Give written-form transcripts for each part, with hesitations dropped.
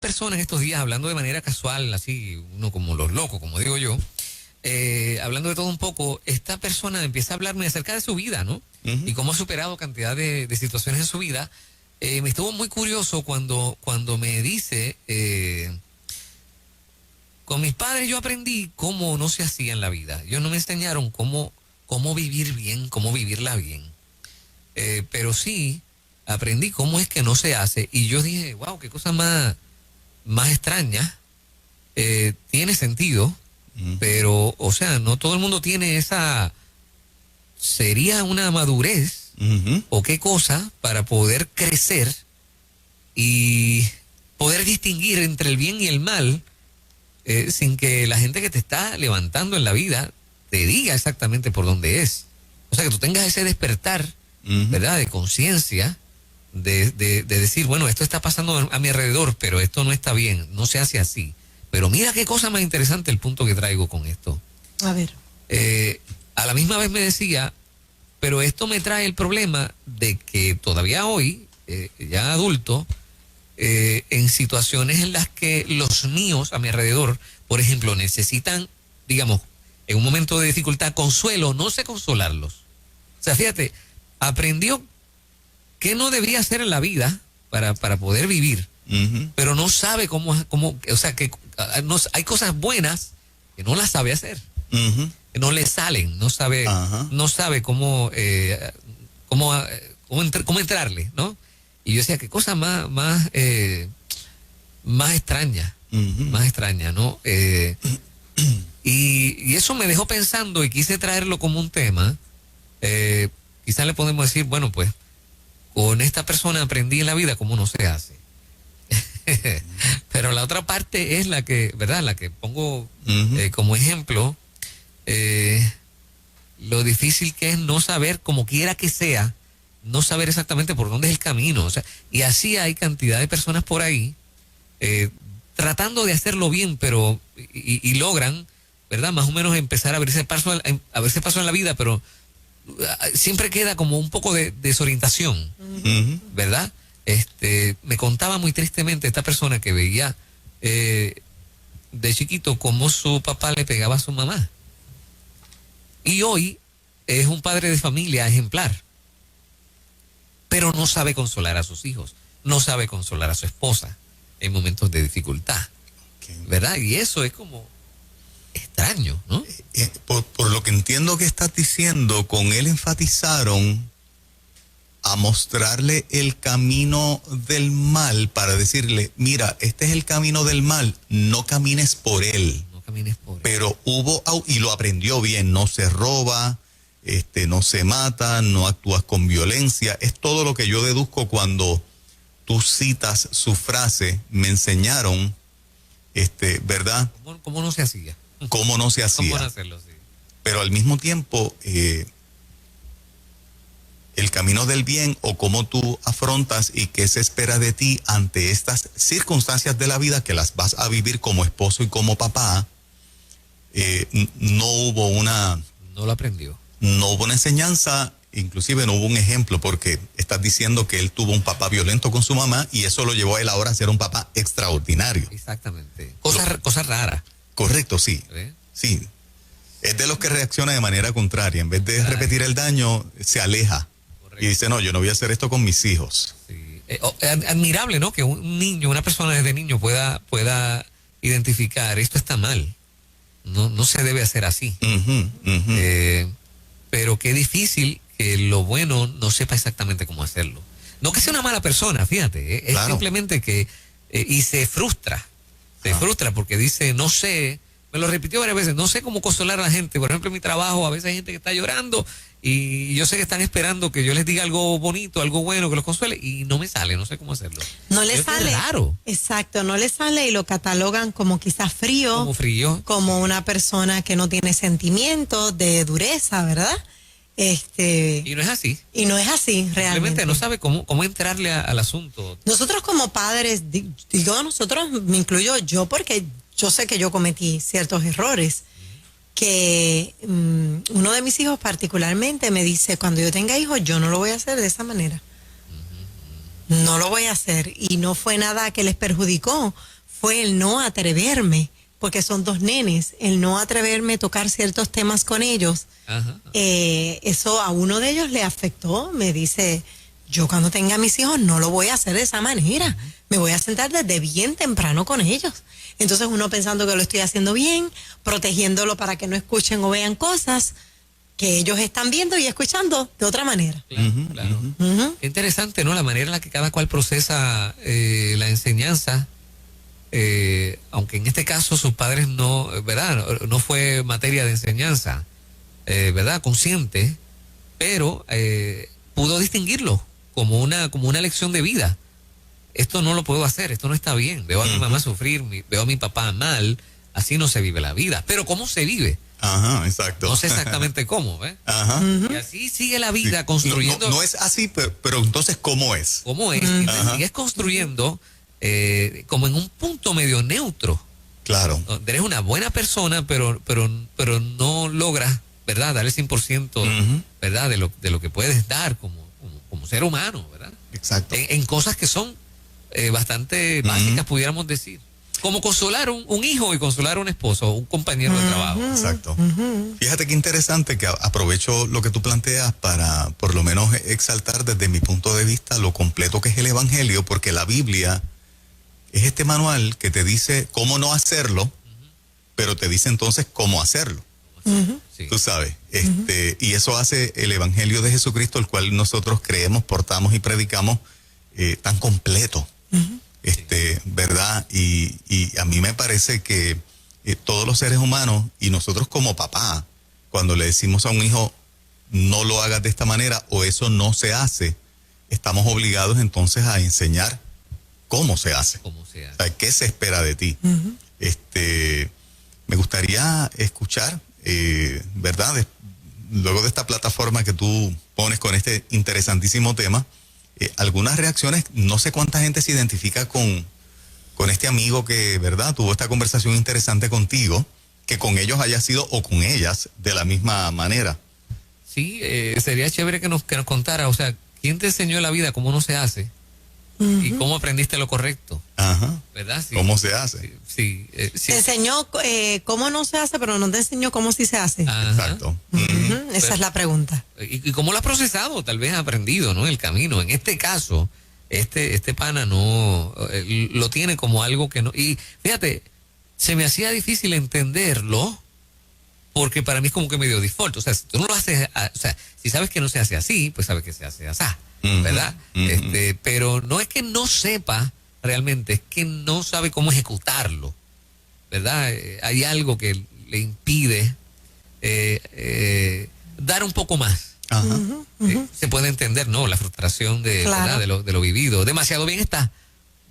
personas estos días hablando de manera casual, así, uno como los locos, como digo yo, hablando de todo un poco, esta persona empieza a hablarme acerca de su vida, ¿no? Y cómo ha superado cantidad de situaciones en su vida. Me estuvo muy curioso cuando me dice, con mis padres yo aprendí cómo no se hacía en la vida. Ellos no me enseñaron cómo vivir bien, cómo vivirla bien. Pero sí aprendí cómo es que no se hace. Y yo dije, wow, qué cosa más extraña. Tiene sentido, pero, o sea, no todo el mundo tiene esa... Sería una madurez o qué cosa para poder crecer y poder distinguir entre el bien y el mal sin que la gente que te está levantando en la vida te diga exactamente por dónde es. O sea, que tú tengas ese despertar, ¿verdad? De conciencia, de decir, bueno, esto está pasando a mi alrededor, pero esto no está bien, no se hace así. Pero mira qué cosa más interesante el punto que traigo con esto. A ver. A la misma vez me decía, pero esto me trae el problema de que todavía hoy, ya adulto, en situaciones en las que los míos a mi alrededor, por ejemplo, necesitan, digamos, en un momento de dificultad, consuelo, no sé consolarlos. O sea, fíjate, aprendió qué no debía hacer en la vida para poder vivir, pero no sabe cómo, o sea, que hay cosas buenas que no las sabe hacer. Que no le salen, no sabe cómo entrarle, ¿no? Y yo decía, qué cosa más extraña, más extraña, ¿no? Y eso me dejó pensando y quise traerlo como un tema. Quizás le podemos decir, bueno, pues, con esta persona aprendí en la vida cómo no se hace. Pero la otra parte es la que, ¿verdad? La que pongo como ejemplo. Lo difícil que es no saber, como quiera que sea, no saber exactamente por dónde es el camino. O sea, y así hay cantidad de personas por ahí tratando de hacerlo bien, pero y logran, ¿verdad? Más o menos empezar a verse paso en la vida, pero siempre queda como un poco de desorientación, ¿verdad? Me contaba muy tristemente esta persona que veía de chiquito cómo su papá le pegaba a su mamá. Y hoy es un padre de familia ejemplar, pero no sabe consolar a sus hijos, no sabe consolar a su esposa en momentos de dificultad, ¿verdad? Y eso es como extraño, ¿no? Por lo que entiendo que estás diciendo, con él enfatizaron a mostrarle el camino del mal para decirle, mira, este es el camino del mal, no camines por él. Pero y lo aprendió bien, no se roba, no se mata, no actúas con violencia. Es todo lo que yo deduzco cuando tú citas su frase, me enseñaron, ¿verdad? ¿Cómo no se hacía? ¿Cómo no se hacía? ¿Cómo no hacerlo? Sí. Pero al mismo tiempo, el camino del bien o cómo tú afrontas y qué se espera de ti ante estas circunstancias de la vida que las vas a vivir como esposo y como papá. No lo aprendió. No hubo una enseñanza, inclusive no hubo un ejemplo, porque estás diciendo que él tuvo un papá violento con su mamá y eso lo llevó a él ahora a ser un papá extraordinario. Exactamente. Cosa rara. Correcto, sí. Sí. Es de los que reacciona de manera contraria. En vez de repetir el daño, se aleja. Correcto. Y dice, no, yo no voy a hacer esto con mis hijos. Sí. Admirable, ¿no? Que un niño, una persona desde niño pueda identificar, esto está mal. No se debe hacer así. Pero qué difícil que lo bueno no sepa exactamente cómo hacerlo. No que sea una mala persona, fíjate. Es simplemente que... y se frustra. Se frustra porque dice, no sé... Me lo repitió varias veces, no sé cómo consolar a la gente. Por ejemplo, en mi trabajo a veces hay gente que está llorando y yo sé que están esperando que yo les diga algo bonito, algo bueno, que los consuele, y no me sale, no sé cómo hacerlo. No le sale. Raro. Exacto, no le sale y lo catalogan como quizás frío. Como frío. Como una persona que no tiene sentimientos, de dureza, ¿verdad? Y no es así. Y no es así, realmente. Simplemente no sabe cómo entrarle al asunto. Nosotros como padres, digo nosotros, me incluyo yo, porque yo sé que yo cometí ciertos errores. Que uno de mis hijos particularmente me dice, cuando yo tenga hijos, yo no lo voy a hacer de esa manera. No lo voy a hacer. Y no fue nada que les perjudicó. fue el no atreverme, porque son 2 nenes, el no atreverme a tocar ciertos temas con ellos. Ajá. Eso a uno de ellos le afectó. Me dice, yo cuando tenga mis hijos no lo voy a hacer de esa manera. Me voy a sentar desde bien temprano con ellos. Entonces uno pensando que lo estoy haciendo bien, protegiéndolo para que no escuchen o vean cosas que ellos están viendo y escuchando de otra manera. Claro, claro. Ujú. Qué interesante, ¿no? La manera en la que cada cual procesa la enseñanza, aunque en este caso sus padres no, ¿verdad? No fue materia de enseñanza, ¿verdad? Consciente, pero pudo distinguirlo como una lección de vida. Esto no lo puedo hacer, esto no está bien. Veo a mi mamá sufrir, veo a mi papá mal, así no se vive la vida. Pero ¿cómo se vive? Ajá, exacto. No sé exactamente cómo, ¿ves? Ajá. Y así sigue la vida Sí. construyendo. No es así, pero entonces, ¿cómo es? ¿Cómo es? Y te sigues construyendo como en un punto medio neutro. Claro. Donde eres una buena persona, pero no logras, ¿verdad? Dar el 100%, ¿verdad? De lo que puedes dar como ser humano, ¿verdad? Exacto. En cosas que son bastante básicas, pudiéramos decir. Como consolar un hijo y consolar a un esposo o un compañero de trabajo. Exacto. Fíjate qué interesante que aprovecho lo que tú planteas para por lo menos exaltar desde mi punto de vista lo completo que es el Evangelio, porque la Biblia es este manual que te dice cómo no hacerlo, pero te dice entonces cómo hacerlo. Sí. Tú sabes, y eso hace el Evangelio de Jesucristo, el cual nosotros creemos, portamos y predicamos, tan completo. ¿Verdad? Y a mí me parece que todos los seres humanos y nosotros como papá, cuando le decimos a un hijo no lo hagas de esta manera o eso no se hace, estamos obligados entonces a enseñar cómo se hace. Como sea. O sea, ¿qué se espera de ti? Me gustaría escuchar, ¿verdad? Luego de esta plataforma que tú pones con este interesantísimo tema, algunas reacciones. No sé cuánta gente se identifica con este amigo que, ¿verdad?, tuvo esta conversación interesante contigo, que con ellos haya sido o con ellas de la misma manera. Sí, sería chévere que nos contara, o sea, ¿quién te enseñó la vida cómo no se hace? ¿Y cómo aprendiste lo correcto? Ajá. ¿Verdad? Sí. ¿Cómo se hace? Sí. Te enseñó cómo no se hace, pero no te enseñó cómo sí se hace. Ajá. Exacto. Esa es la pregunta. ¿Y cómo lo has procesado? Tal vez has aprendido, ¿no? El camino. En este caso, este pana no lo tiene como algo que no. Y fíjate, se me hacía difícil entenderlo porque para mí es como que medio default. O sea, si tú no lo haces, o sea, si sabes que no se hace así, pues sabes que se hace así, ¿verdad? Pero no es que no sepa realmente, es que no sabe cómo ejecutarlo, ¿verdad? Hay algo que le impide dar un poco más. Ajá. Se puede entender, ¿no? La frustración Claro. ¿verdad? de lo vivido. Demasiado bien está,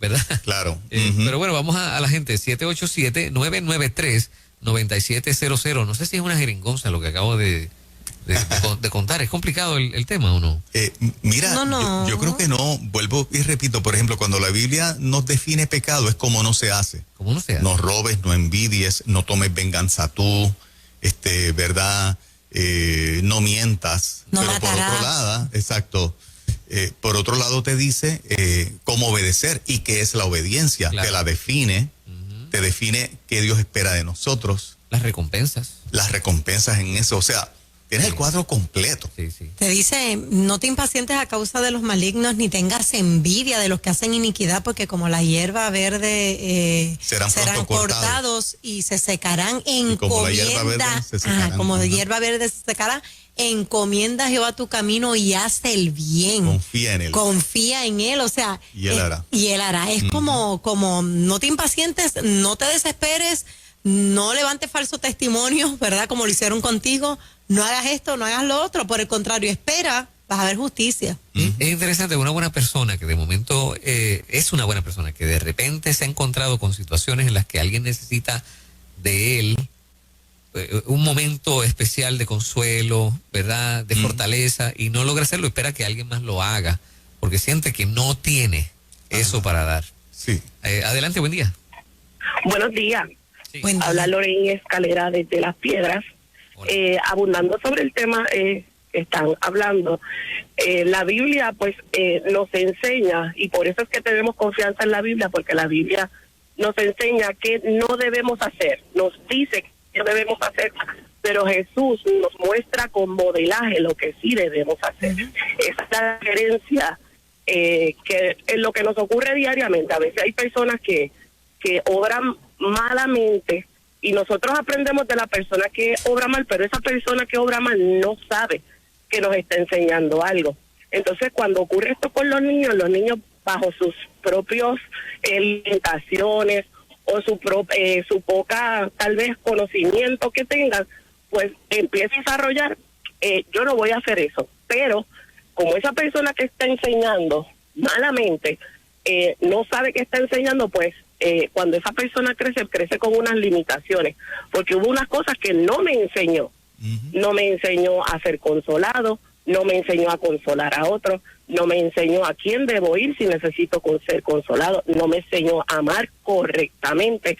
¿verdad? Claro. Pero bueno, vamos a la gente. 787-993-9700. No sé si es una jeringonza lo que acabo de contar. ¿Es complicado el tema o no? Mira, No. yo creo que no. Vuelvo y repito, por ejemplo, cuando la Biblia nos define pecado, es como no se hace. ¿Cómo no se hace? No robes, no envidies, no tomes venganza tú, ¿verdad? No mientas. No Pero por matarás. otro lado, exacto. Por otro lado te dice cómo obedecer y qué es la obediencia. Claro. Te la define, te define qué Dios espera de nosotros, Las recompensas. las recompensas en eso. O sea, tienes el cuadro completo. Sí. Te dice, no te impacientes a causa de los malignos, ni tengas envidia de los que hacen iniquidad, porque como la hierba verde Serán pronto cortados y se secarán. Y como la hierba verde Encomienda, se secarán. como Ajá. hierba verde se secará, encomienda a Jehová tu camino y haz el bien. Confía en él. Confía en él, o sea. Y él hará. Y él hará. Es como no te impacientes, no te desesperes, no levantes falsos testimonios, ¿verdad? Como lo hicieron contigo. No hagas esto, no hagas lo otro. Por el contrario, espera, vas a ver justicia. Es interesante, una buena persona que de momento es una buena persona, que de repente se ha encontrado con situaciones en las que alguien necesita de él un momento especial de consuelo, ¿verdad? De fortaleza, y no logra hacerlo, espera que alguien más lo haga, porque siente que no tiene eso para dar. Sí. Adelante, buen día. Buenos días. Sí. Buen día. Habla Lorena Escalera desde Las Piedras. Hola. Abundando sobre el tema que están hablando, la Biblia pues nos enseña, y por eso es que tenemos confianza en la Biblia, porque la Biblia nos enseña qué no debemos hacer, nos dice qué debemos hacer, pero Jesús nos muestra con modelaje lo que sí debemos hacer. Esa es la diferencia que en lo que nos ocurre diariamente. A veces hay personas que obran malamente y nosotros aprendemos de la persona que obra mal, pero esa persona que obra mal no sabe que nos está enseñando algo. Entonces, cuando ocurre esto con los niños bajo sus propios limitaciones o su poca, tal vez, conocimiento que tengan, pues empieza a desarrollar, yo no voy a hacer eso. Pero, como esa persona que está enseñando malamente, no sabe que está enseñando, pues, cuando esa persona crece con unas limitaciones, porque hubo unas cosas que no me enseñó. No me enseñó a ser consolado, no me enseñó a consolar a otros, no me enseñó a quién debo ir si necesito ser consolado, no me enseñó a amar correctamente.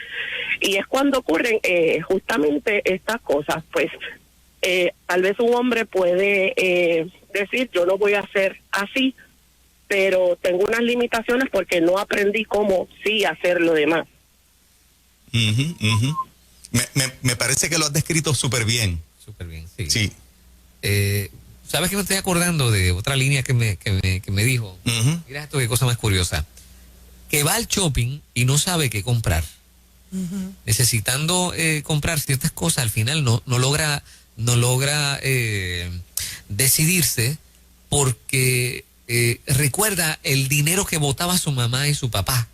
Y es cuando ocurren justamente estas cosas, pues tal vez un hombre puede decir, yo no voy a ser así, pero tengo unas limitaciones porque no aprendí cómo sí hacer lo demás. Me parece que lo has descrito súper bien. Súper bien, sí. Sí. ¿Sabes que me estoy acordando de otra línea que me dijo? Mira esto, qué cosa más curiosa. Que va al shopping y no sabe qué comprar. Necesitando comprar ciertas cosas, al final no logra decidirse porque recuerda el dinero que botaba su mamá y su papá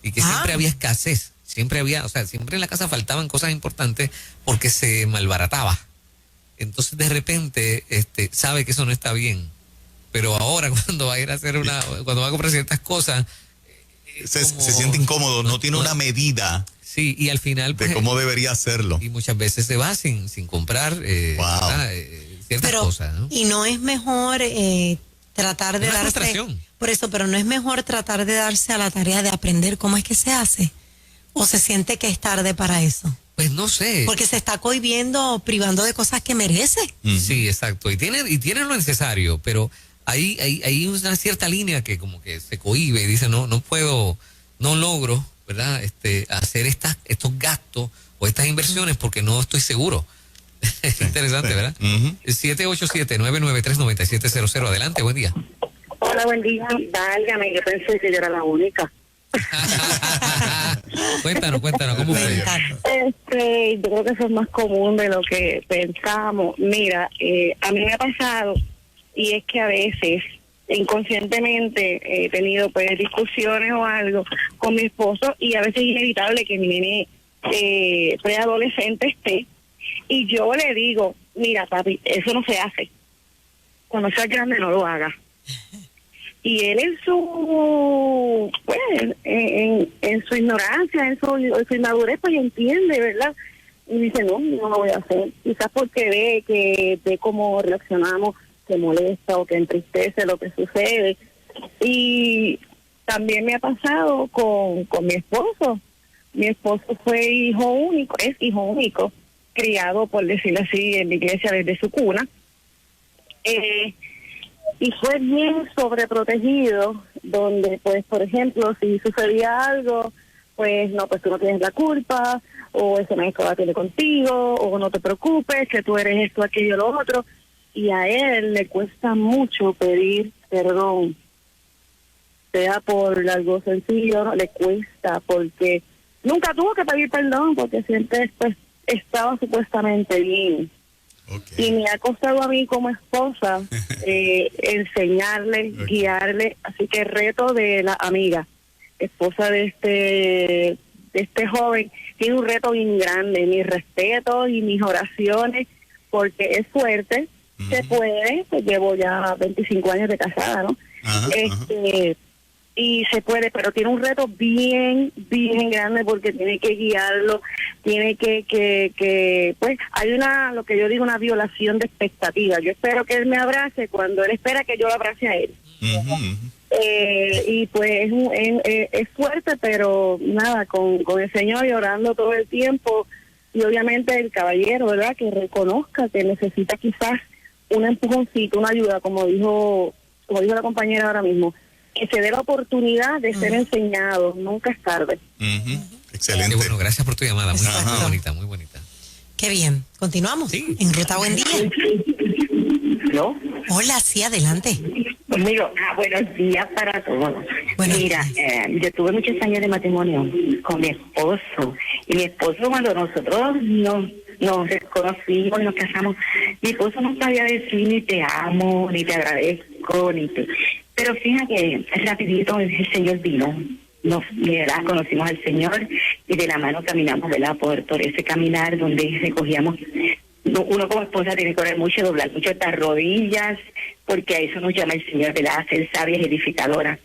y que siempre había escasez, siempre en la casa faltaban cosas importantes porque se malbarataba. Entonces de repente sabe que eso no está bien, pero ahora cuando va a ir a hacer cuando va a comprar ciertas cosas se siente incómodo, no tiene una medida. Sí, y al final de cómo debería hacerlo. Y muchas veces se va sin comprar ciertas cosas, ¿no? Y no es mejor tratar de darse, frustración. por eso, pero no es mejor tratar de darse a la tarea de aprender cómo es que se hace, o se siente que es tarde para eso. Pues no sé. Porque se está cohibiendo, privando de cosas que merece. Sí, exacto. Y tiene lo necesario, pero hay una cierta línea que como que se cohíbe y dice, no puedo, no logro, ¿verdad? Hacer estos gastos o estas inversiones porque no estoy seguro. Es interesante, ¿verdad? 787-993-9700. Adelante, buen día. Hola, buen día. Válgame, yo pensé que yo era la única. Cuéntanos, ¿cómo fue? Yo creo que eso es más común de lo que pensamos. Mira, a mí me ha pasado, y es que a veces, inconscientemente, he tenido pues discusiones o algo con mi esposo, y a veces es inevitable que mi nene preadolescente esté, y yo le digo, mira, papi, eso no se hace. Cuando seas grande no lo hagas. Y él en su ignorancia, en su inmadurez, pues entiende, ¿verdad? Y dice, no lo voy a hacer. Quizás porque ve cómo reaccionamos, que molesta o que entristece lo que sucede. Y también me ha pasado con mi esposo. Mi esposo es hijo único, criado, por decirlo así, en la iglesia desde su cuna. Y fue bien sobreprotegido, donde, pues, por ejemplo, si sucedía algo, pues tú no tienes la culpa, o ese maestro la tiene contigo, o no te preocupes, que tú eres esto, aquello, lo otro. Y a él le cuesta mucho pedir perdón, sea por algo sencillo, no le cuesta, porque nunca tuvo que pedir perdón, porque siempre pues estaba supuestamente bien. Okay. Y me ha costado a mí como esposa enseñarle, guiarle, así que reto de la amiga, esposa de este joven, tiene un reto bien grande, mis respetos y mis oraciones, porque es fuerte, se puede, pues llevo ya 25 años de casada, ¿no? Y se puede, pero tiene un reto bien grande porque tiene que guiarlo, tiene que pues hay lo que yo digo, una violación de expectativas. Yo espero que él me abrace cuando él espera que yo lo abrace a él. Y pues es fuerte, pero nada, con el Señor y orando todo el tiempo, y obviamente el caballero, ¿verdad?, que reconozca que necesita quizás un empujoncito, una ayuda, como dijo la compañera ahora mismo. que se dé la oportunidad de ser enseñado, nunca es tarde. Excelente. Qué bueno, gracias por tu llamada. Muy, Exacto. muy bonita, muy bonita. Qué bien. Continuamos. Sí. En Ruta Buen Día. ¿No? Hola, sí, adelante. Conmigo, buenos días para todos. Buenos Mira, yo tuve muchos años de matrimonio con mi esposo. Y mi esposo, cuando nosotros nos conocimos y nos casamos, mi esposo no sabía decir ni te amo, ni te agradezco, ni te... Pero fíjate, rapidito el Señor vino. ¿Verdad? Conocimos al Señor y de la mano caminamos, ¿verdad? Por ese caminar donde recogíamos. Uno como esposa tiene que correr mucho, doblar mucho estas rodillas, porque a eso nos llama el Señor, ¿verdad? A ser sabias y edificadoras.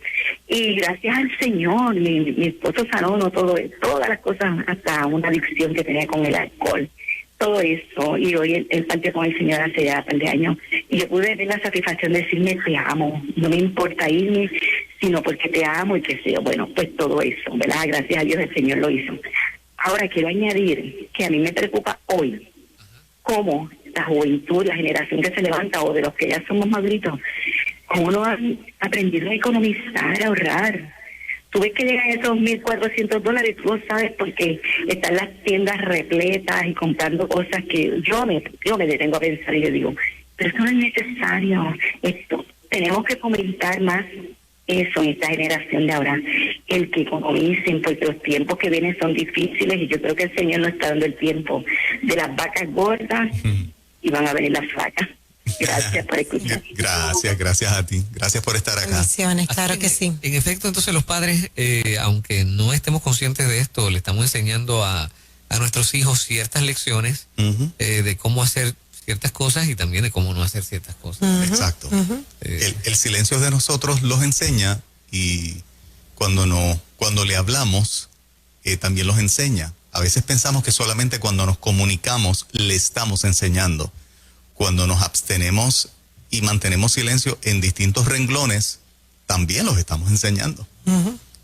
Y gracias al Señor, mi esposo sanó todas las cosas, hasta una adicción que tenía con el alcohol. Todo eso, y hoy él partió con el Señor hace ya un par de años, y yo pude ver la satisfacción de decirme te amo, no me importa irme, sino porque te amo y que sea, bueno, pues todo eso, ¿verdad? Gracias a Dios el Señor lo hizo. Ahora quiero añadir que a mí me preocupa hoy cómo la juventud, la generación que se levanta, o de los que ya somos madritos, cómo no han aprendido a economizar, a ahorrar. Tú ves que llegan esos $1,400, tú lo sabes porque están las tiendas repletas y comprando cosas que yo me detengo a pensar y yo digo, pero eso no es necesario. Esto tenemos que fomentar más eso en esta generación de ahora, el que economicen, porque los tiempos que vienen son difíciles y yo creo que el Señor nos está dando el tiempo de las vacas gordas y van a venir las flacas. Gracias por escuchar. Gracias a ti. Gracias por estar acá. Bendiciones, claro Así que sí. En efecto, entonces los padres, aunque no estemos conscientes de esto, le estamos enseñando a nuestros hijos ciertas lecciones de cómo hacer ciertas cosas y también de cómo no hacer ciertas cosas. Exacto. El silencio de nosotros los enseña, y cuando le hablamos, también los enseña. A veces pensamos que solamente cuando nos comunicamos le estamos enseñando. Cuando nos abstenemos y mantenemos silencio en distintos renglones, también los estamos enseñando.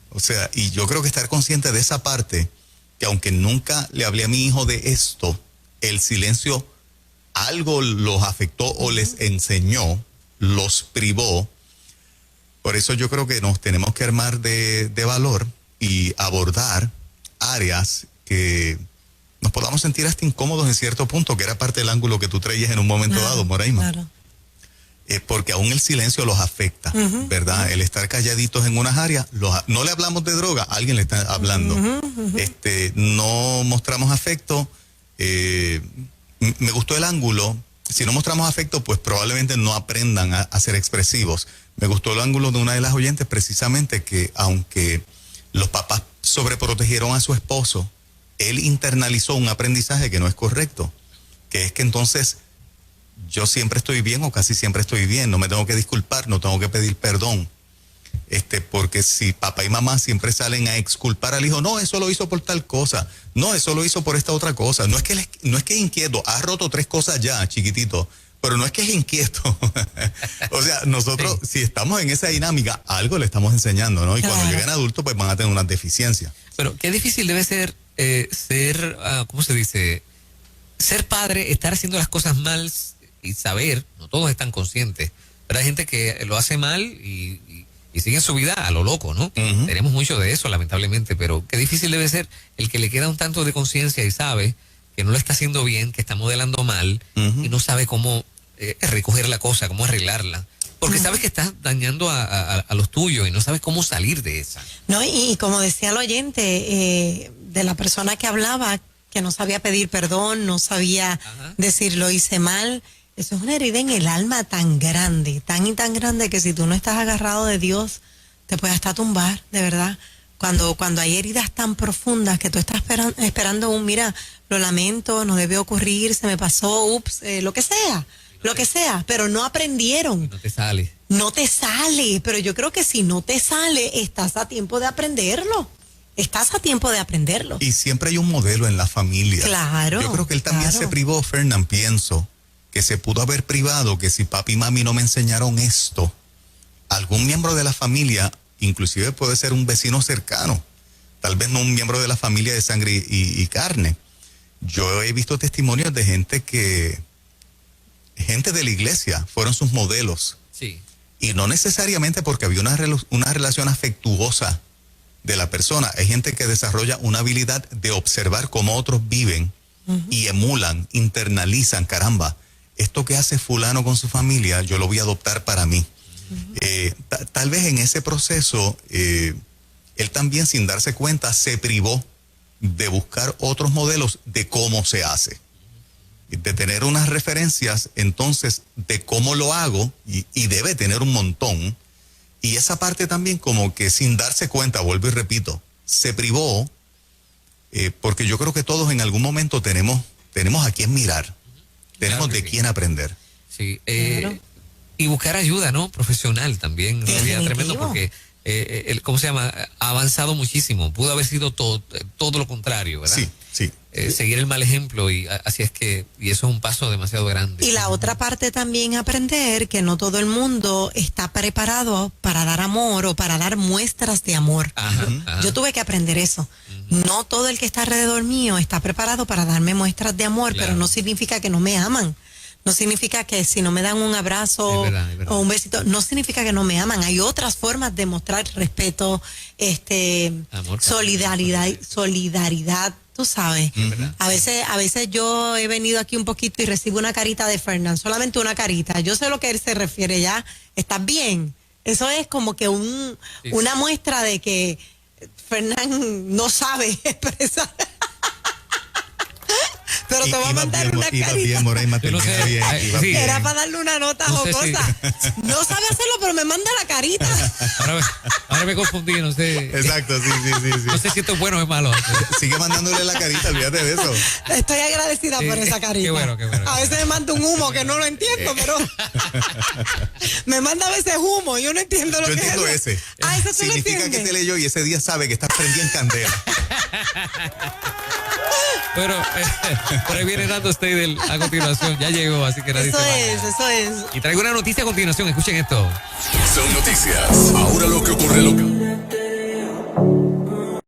O sea, y yo creo que estar consciente de esa parte, que aunque nunca le hablé a mi hijo de esto, el silencio algo los afectó o les enseñó, los privó. Por eso yo creo que nos tenemos que armar de valor y abordar áreas que nos podamos sentir hasta incómodos en cierto punto, que era parte del ángulo que tú traías en un momento dado, Moraima. Claro. Porque aún el silencio los afecta, ¿verdad? El estar calladitos en unas áreas, no le hablamos de droga, alguien le está hablando. No mostramos afecto, me gustó el ángulo. Si no mostramos afecto, pues probablemente no aprendan a ser expresivos. Me gustó el ángulo de una de las oyentes, precisamente, que aunque los papás sobreprotegieron a su esposo, él internalizó un aprendizaje que no es correcto, que es que entonces yo siempre estoy bien o casi siempre estoy bien, no me tengo que disculpar, no tengo que pedir perdón. Porque si papá y mamá siempre salen a exculpar al hijo, no, eso lo hizo por tal cosa, no, eso lo hizo por esta otra cosa, no es que es inquieto, ha roto 3 cosas ya, chiquitito, pero no es que es inquieto. O sea, nosotros, si estamos en esa dinámica, algo le estamos enseñando, ¿no? Y cuando lleguen adultos, pues van a tener unas deficiencias. Pero qué difícil debe ser ¿cómo se dice? Ser padre, estar haciendo las cosas mal y saber, no todos están conscientes, pero hay gente que lo hace mal y sigue su vida a lo loco, ¿no? Tenemos mucho de eso, lamentablemente, pero qué difícil debe ser el que le queda un tanto de conciencia y sabe que no lo está haciendo bien, que está modelando mal y no sabe cómo recoger la cosa, cómo arreglarla. Porque sabes que estás dañando a los tuyos y no sabes cómo salir de esa. No, y como decía el oyente, de la persona que hablaba, que no sabía pedir perdón, no sabía decir lo hice mal, eso es una herida en el alma tan grande, tan y tan grande, que si tú no estás agarrado de Dios, te puede hasta tumbar, de verdad. Cuando hay heridas tan profundas que tú estás esperando mira, lo lamento, no debe ocurrir, se me pasó, ups, lo que sea, pero no aprendieron. No te sale. No te sale, pero yo creo que si no te sale, estás a tiempo de aprenderlo. Y siempre hay un modelo en la familia. Claro. Yo creo que él también se privó, Fernán, pienso, que se pudo haber privado, que si papi y mami no me enseñaron esto, algún miembro de la familia, inclusive puede ser un vecino cercano, tal vez no un miembro de la familia de sangre y carne. Yo he visto testimonios de gente de la iglesia fueron sus modelos. Sí. Y no necesariamente porque había una relación afectuosa de la persona. Hay gente que desarrolla una habilidad de observar cómo otros viven y emulan, internalizan, caramba, esto que hace fulano con su familia, yo lo voy a adoptar para mí. Tal vez en ese proceso, él también sin darse cuenta se privó de buscar otros modelos de cómo se hace. De tener unas referencias entonces de cómo lo hago y debe tener un montón. Y esa parte también como que sin darse cuenta, vuelvo y repito, se privó porque yo creo que todos en algún momento tenemos a quién mirar, tenemos Claro que de sí. quién aprender. Sí, Claro. y buscar ayuda, ¿no? Profesional también. En realidad, Definitivo. tremendo porque, ¿cómo se llama? Ha avanzado muchísimo. Pudo haber sido todo lo contrario, ¿verdad? Sí, sí. Seguir el mal ejemplo y así es que, y eso es un paso demasiado grande. Y la otra parte también aprender que no todo el mundo está preparado para dar amor o para dar muestras de amor. Ajá, ajá. Yo tuve que aprender eso. No todo el que está alrededor mío está preparado para darme muestras de amor, Claro. pero no significa que no me aman. No significa que si no me dan un abrazo Es verdad. o un besito, no significa que no me aman. Hay otras formas de mostrar respeto, Amor, solidaridad, tú sabes. verdad. A veces yo he venido aquí un poquito y recibo una carita de Fernán, solamente una carita. Yo sé lo que él se refiere ya. ¿Estás bien? Eso es como que Sí. una muestra de que Fernán no sabe expresar. Pero te voy a mandar una Iba carita. bien, Moraima, Yo no sé, termina bien. ay, Iba sí. bien. Era para darle una nota No sé jocosa. No sabe hacerlo, pero me manda la carita. Ahora me confundí, no sé. Exacto, sí. No sé si esto es bueno o es malo. Sigue mandándole la carita, olvídate de eso. Estoy agradecida por esa carita. Qué bueno. A veces me manda un humo que no lo entiendo, pero me manda a veces humo. Yo no entiendo lo Yo que entiendo es. ese. Ah, eso tú lo Significa que entiendes. te leyó y ese día sabe que estás prendido en candela. Pero por ahí viene Nando Steidel a continuación. Ya llegó, así que nadie Eso se vaya. es. Y traigo una noticia a continuación. Escuchen esto. Son noticias. Ahora lo que ocurre local.